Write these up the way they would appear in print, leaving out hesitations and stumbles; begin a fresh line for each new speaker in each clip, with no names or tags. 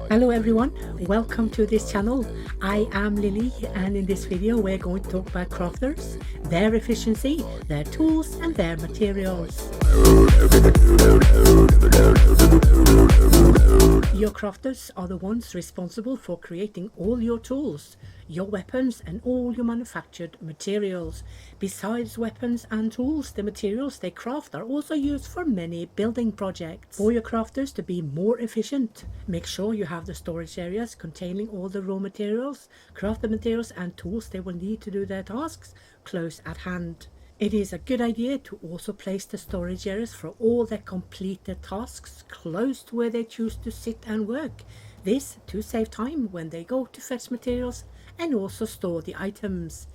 Hello everyone, welcome to this channel. I am Lily, and in this video we're going to talk about crafters, their efficiency, their tools and their materials. Your crafters are the ones responsible for creating all your tools, your weapons and all your manufactured materials. Besides weapons and tools, the materials they craft are also used for many building projects. For your crafters to be more efficient, make sure you have the storage areas containing all the raw materials, crafted materials and tools they will need to do their tasks close at hand. It is a good idea to also place the storage areas for all their completed tasks close to where they choose to sit and work. This to save time when they go to fetch materials and also store the items.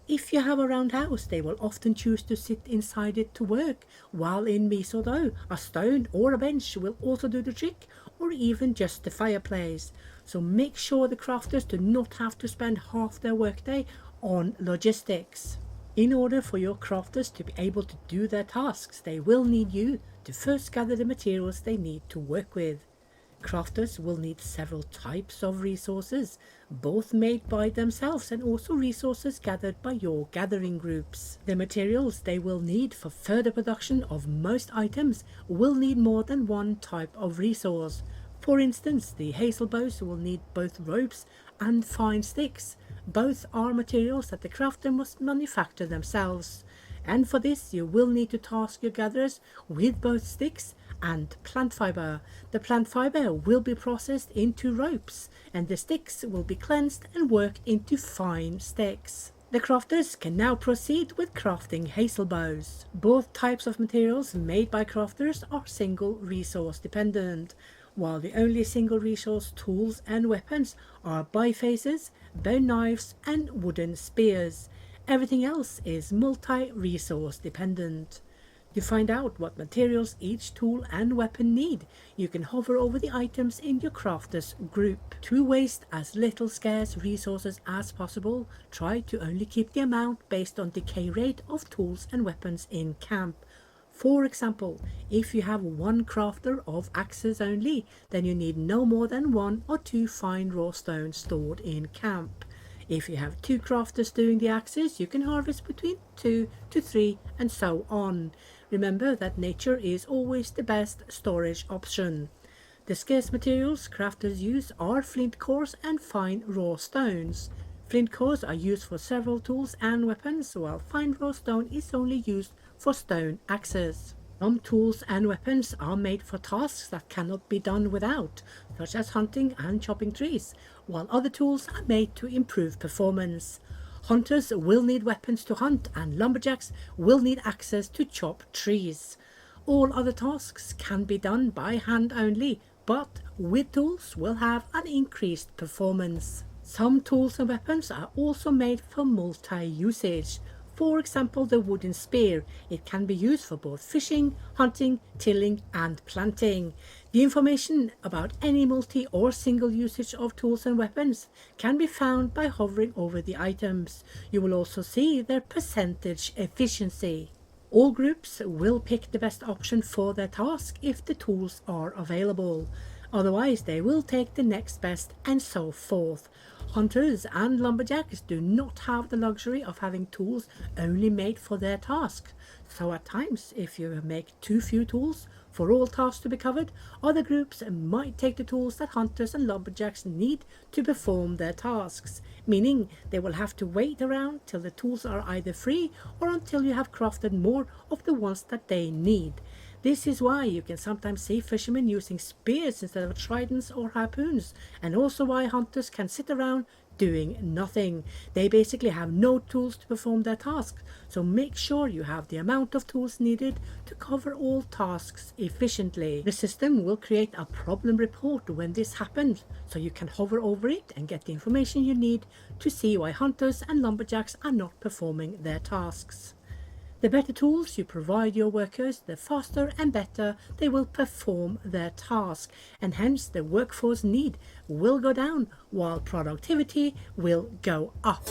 If you have a round house, they will often choose to sit inside it to work, while in miso dough, a stone or a bench will also do the trick, or even just the fireplace. So make sure the crafters do not have to spend half their workday on logistics. In order for your crafters to be able to do their tasks, they will need you to first gather the materials they need to work with. Crafters will need several types of resources, both made by themselves and also resources gathered by your gathering groups. The materials they will need for further production of most items will need more than one type of resource. For instance, the hazel bows will need both ropes and fine sticks. Both are materials that the crafter must manufacture themselves. And for this you will need to task your gatherers with both sticks and plant fiber. The plant fiber will be processed into ropes and the sticks will be cleansed and worked into fine sticks. The crafters can now proceed with crafting hazel bows. Both types of materials made by crafters are single resource dependent, while the only single resource tools and weapons are bifaces, bone knives and wooden spears. Everything else is multi-resource dependent. To find out what materials each tool and weapon need, you can hover over the items in your crafters group. To waste as little scarce resources as possible, try to only keep the amount based on decay rate of tools and weapons in camp. For example, if you have one crafter of axes only, then you need no more than 1 or 2 fine raw stones stored in camp. If you have 2 crafters doing the axes, you can harvest between 2 to 3 and so on. Remember that nature is always the best storage option. The scarce materials crafters use are flint cores and fine raw stones. Flint cores are used for several tools and weapons, while fine raw stone is only used for stone axes. Some tools and weapons are made for tasks that cannot be done without, such as hunting and chopping trees, while other tools are made to improve performance. Hunters will need weapons to hunt and lumberjacks will need axes to chop trees. All other tasks can be done by hand only, but with tools will have an increased performance. Some tools and weapons are also made for multi-usage. For example, the wooden spear. It can be used for both fishing, hunting, tilling and planting. The information about any multi or single usage of tools and weapons can be found by hovering over the items. You will also see their percentage efficiency. All groups will pick the best option for their task if the tools are available. Otherwise, they will take the next best and so forth. Hunters and lumberjacks do not have the luxury of having tools only made for their task. So at times, if you make too few tools for all tasks to be covered, other groups might take the tools that hunters and lumberjacks need to perform their tasks, meaning they will have to wait around till the tools are either free or until you have crafted more of the ones that they need. This is why you can sometimes see fishermen using spears instead of tridents or harpoons, and also why hunters can sit around doing nothing. They basically have no tools to perform their tasks, so make sure you have the amount of tools needed to cover all tasks efficiently. The system will create a problem report when this happens, so you can hover over it and get the information you need to see why hunters and lumberjacks are not performing their tasks. The better tools you provide your workers, the faster and better they will perform their task, and hence the workforce need will go down while productivity will go up.